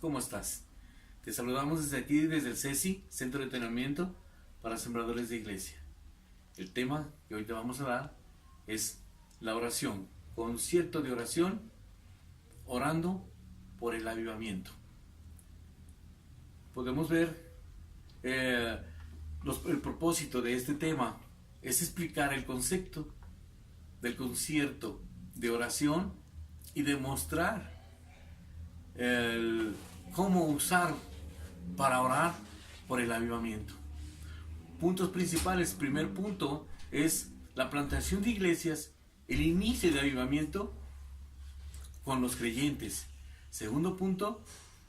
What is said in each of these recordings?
¿cómo estás? Te saludamos desde aquí, desde el CESI, Centro de Entrenamiento para Sembradores de Iglesia. El tema que hoy te vamos a dar es la oración, concierto de oración, orando por el avivamiento. Podemos ver el propósito de este tema es explicar el concepto del concierto de oración y demostrar cómo usar para orar por el avivamiento. Puntos principales. Primer punto es la plantación de iglesias, el inicio de avivamiento con los creyentes. Segundo punto,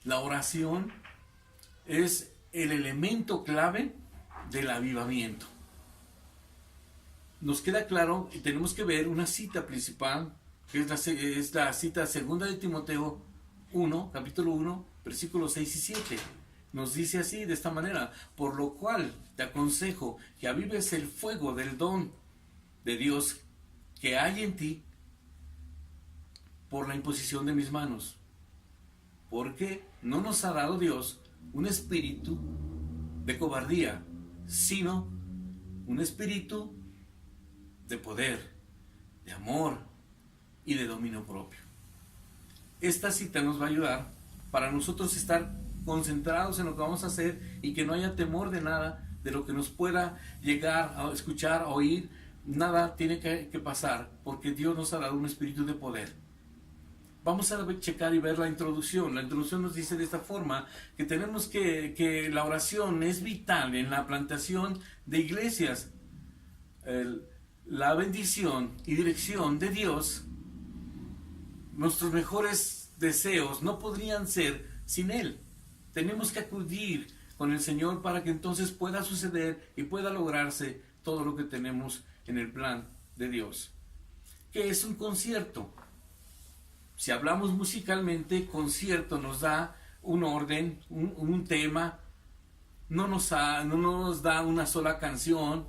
la oración es el elemento clave del avivamiento. Nos queda claro y tenemos que ver una cita principal, que es la cita segunda de Timoteo 1, capítulo 1, versículos 6 y 7. Nos dice así, de esta manera: por lo cual te aconsejo que avives el fuego del don de Dios que hay en ti por la imposición de mis manos. Porque no nos ha dado Dios un espíritu de cobardía, sino un espíritu de poder, de amor y de dominio propio. Esta cita nos va a ayudar para nosotros estar concentrados en lo que vamos a hacer y que no haya temor de nada, de lo que nos pueda llegar a escuchar, a oír. Nada tiene que pasar, porque Dios nos ha dado un espíritu de poder. Vamos a checar y ver la introducción. La introducción nos dice de esta forma que tenemos que la oración es vital en la plantación de iglesias. La bendición y dirección de Dios, nuestros mejores deseos no podrían ser sin Él. Tenemos que acudir con el Señor para que entonces pueda suceder y pueda lograrse todo lo que tenemos en el plan de Dios. ¿Qué es un concierto? Si hablamos musicalmente, concierto nos da un orden, un tema. No nos da una sola canción,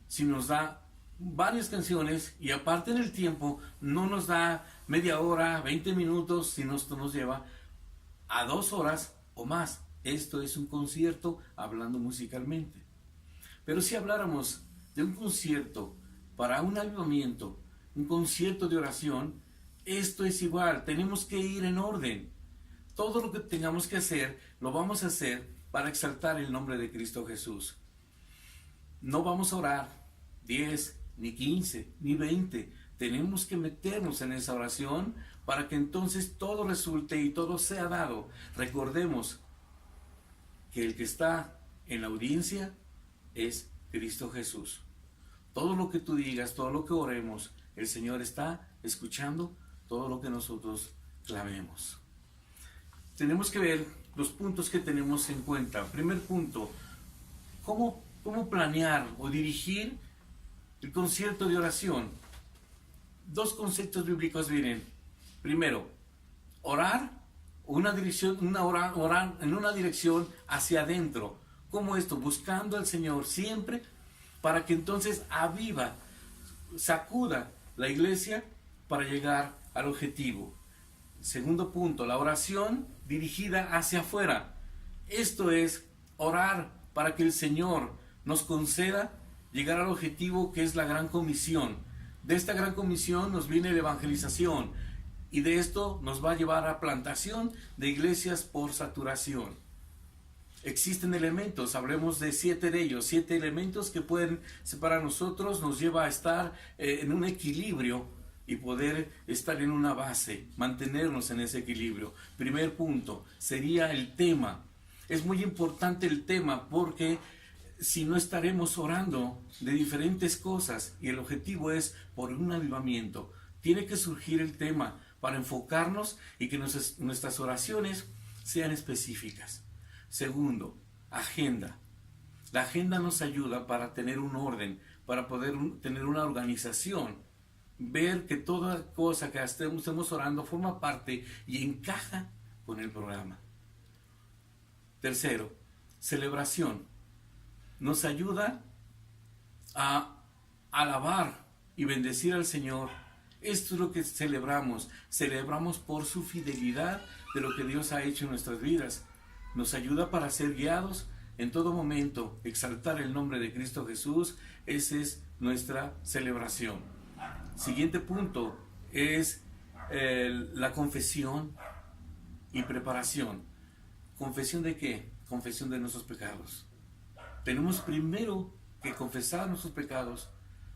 sino nos da varias canciones, y aparte en el tiempo no nos da media hora, 20 minutos, sino esto nos lleva a 2 horas o más. Esto es un concierto hablando musicalmente. Pero si habláramos de un concierto para un avivamiento, un concierto de oración, esto es igual. Tenemos que ir en orden. Todo lo que tengamos que hacer, lo vamos a hacer para exaltar el nombre de Cristo Jesús. No vamos a orar 10, ni 15, ni 20. Tenemos que meternos en esa oración para que entonces todo resulte y todo sea dado. Recordemos que el que está en la audiencia es Cristo Jesús. Todo lo que tú digas, todo lo que oremos, el Señor está escuchando todo lo que nosotros clamemos. Tenemos que ver los puntos que tenemos en cuenta. Primer punto, ¿cómo planear o dirigir el concierto de oración? 2 conceptos bíblicos vienen. Primero, orar orar en una dirección hacia adentro. ¿Cómo esto? Buscando al Señor siempre para que entonces sacuda la iglesia para llegar al objetivo. Segundo punto, la oración dirigida hacia afuera. Esto es orar para que el Señor nos conceda llegar al objetivo, que es la gran comisión. De esta gran comisión nos viene la evangelización, y de esto nos va a llevar a plantación de iglesias por saturación. Existen elementos, hablemos de 7 de ellos, 7 elementos que pueden para nosotros nos lleva a estar en un equilibrio y poder estar en una base, mantenernos en ese equilibrio. Primer punto sería el tema. Es muy importante el tema, porque si no estaremos orando de diferentes cosas, y el objetivo es por un avivamiento, tiene que surgir el tema para enfocarnos y que nuestras oraciones sean específicas. Segundo, agenda. La agenda nos ayuda para tener un orden, para poder tener una organización, ver que toda cosa que estemos orando forma parte y encaja con el programa. Tercero, celebración. Nos ayuda a alabar y bendecir al Señor Esto es lo que celebramos. Celebramos por su fidelidad de lo que Dios ha hecho en nuestras vidas. Nos ayuda para ser guiados en todo momento, exaltar el nombre de Cristo Jesús. Esa es nuestra celebración. Siguiente punto es la confesión y preparación. ¿Confesión de qué? Confesión de nuestros pecados. Tenemos primero que confesar nuestros pecados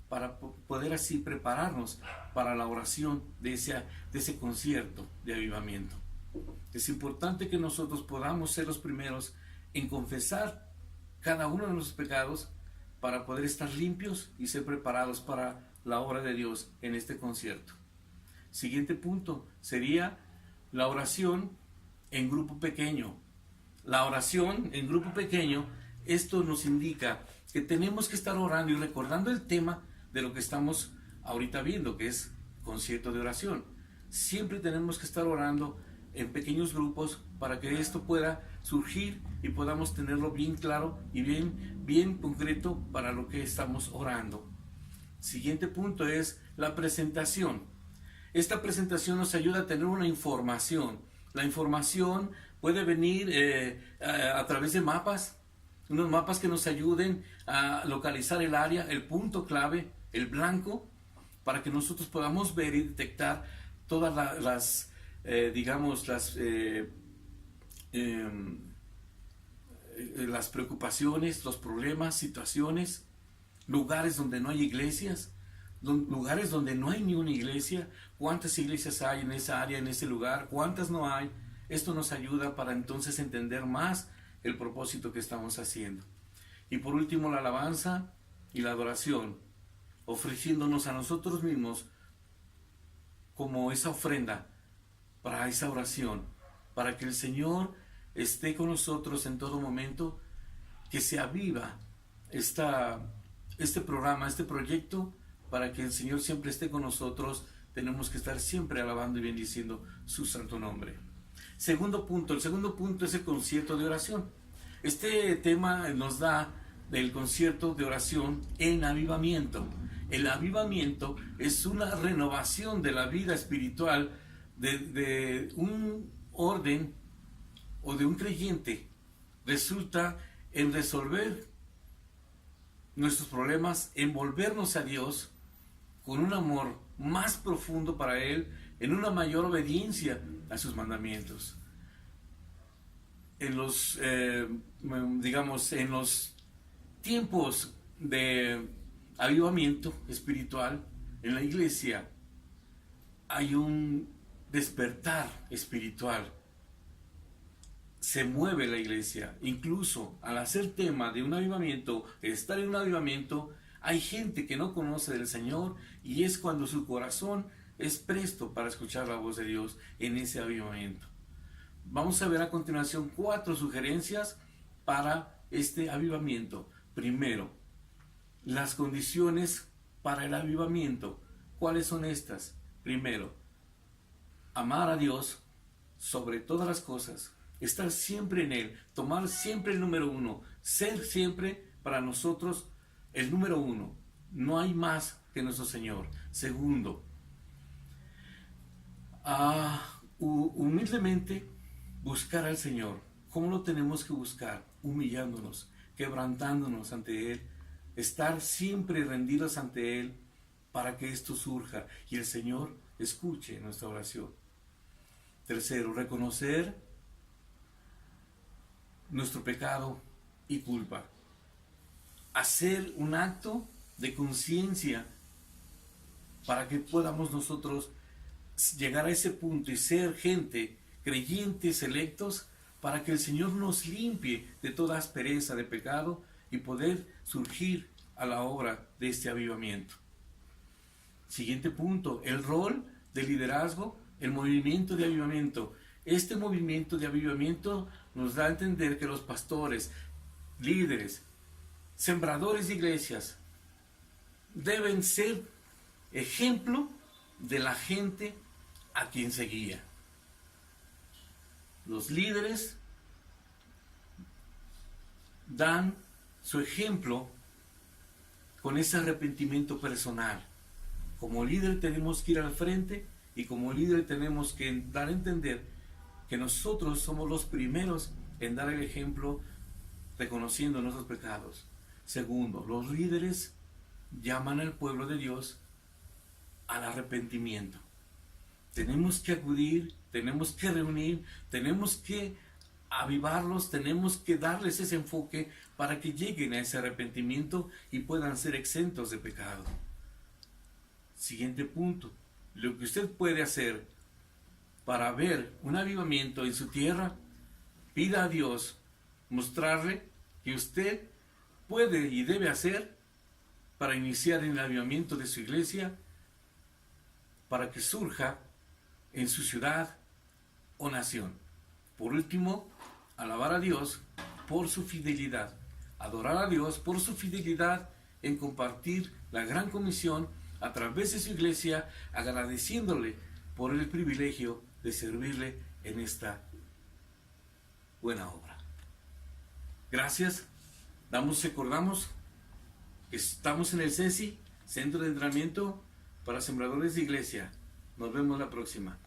para poder así prepararnos para la oración de ese concierto de avivamiento. Es importante que nosotros podamos ser los primeros en confesar cada uno de nuestros pecados para poder estar limpios y ser preparados para la obra de Dios en este concierto. Siguiente punto sería la oración en grupo pequeño. La oración en grupo pequeño, esto nos indica que tenemos que estar orando y recordando el tema de lo que estamos ahorita viendo, que es concierto de oración. Siempre tenemos que estar orando en pequeños grupos para que esto pueda surgir y podamos tenerlo bien claro y bien concreto para lo que estamos orando. Siguiente punto es la presentación. Esta presentación nos ayuda a tener una información. La información puede venir a través de mapas, unos mapas que nos ayuden a localizar el área, el punto clave, el blanco, para que nosotros podamos ver y detectar todas las preocupaciones, los problemas, situaciones, lugares donde no hay iglesias, lugares donde no hay ni una iglesia, cuántas iglesias hay en esa área, en ese lugar, cuántas no hay. Esto nos ayuda para entonces entender más el propósito que estamos haciendo. Y por último, la alabanza y la adoración, ofreciéndonos a nosotros mismos como esa ofrenda para esa oración, para que el Señor esté con nosotros en todo momento, que se aviva este programa, este proyecto, para que el Señor siempre esté con nosotros. Tenemos que estar siempre alabando y bendiciendo su santo nombre. El segundo punto es el concierto de oración. Este tema nos da del concierto de oración en avivamiento. El avivamiento es una renovación de la vida espiritual de un orden o de un creyente. Resulta en resolver nuestros problemas, en volvernos a Dios con un amor más profundo para Él, en una mayor obediencia a sus mandamientos. En los tiempos de avivamiento espiritual en la iglesia hay un despertar espiritual. Se mueve la iglesia, incluso al hacer tema de un avivamiento, estar en un avivamiento, hay gente que no conoce del Señor y es cuando su corazón es presto para escuchar la voz de Dios en ese avivamiento. Vamos a ver a continuación 4 sugerencias para este avivamiento. Primero, las condiciones para el avivamiento. ¿Cuáles son estas? Primero, amar a Dios sobre todas las cosas, estar siempre en Él, tomar siempre el número 1, ser siempre para nosotros el número 1. No hay más que nuestro Señor. Segundo, humildemente buscar al Señor. ¿Cómo lo tenemos que buscar? Humillándonos, quebrantándonos ante Él, estar siempre rendidos ante Él para que esto surja y el Señor escuche nuestra oración. Tercero, reconocer nuestro pecado y culpa. Hacer un acto de conciencia para que podamos nosotros llegar a ese punto y ser gente, creyentes electos, para que el Señor nos limpie de toda aspereza de pecado y poder surgir a la obra de este avivamiento. Siguiente punto, el rol de liderazgo, el movimiento de avivamiento. Este movimiento de avivamiento nos da a entender que los pastores, líderes, sembradores de iglesias deben ser ejemplo de la gente a quien se guía. Los líderes dan su ejemplo con ese arrepentimiento personal, Como líder tenemos que ir al frente y como líder tenemos que dar a entender que nosotros somos los primeros en dar el ejemplo reconociendo nuestros pecados. Segundo, los líderes llaman al pueblo de Dios al arrepentimiento. Tenemos que acudir, tenemos que reunir, tenemos que avivarlos, tenemos que darles ese enfoque para que lleguen a ese arrepentimiento y puedan ser exentos de pecado. Siguiente punto, lo que usted puede hacer para ver un avivamiento en su tierra, pida a Dios mostrarle que usted puede y debe hacer para iniciar el avivamiento de su iglesia, para que surja en su ciudad o nación. Por último, alabar a Dios por su fidelidad, adorar a Dios por su fidelidad en compartir la gran comisión a través de su iglesia, agradeciéndole por el privilegio de servirle en esta buena obra. Gracias. Recordamos que estamos en el CESI, Centro de Entrenamiento para Sembradores de Iglesia. Nos vemos la próxima.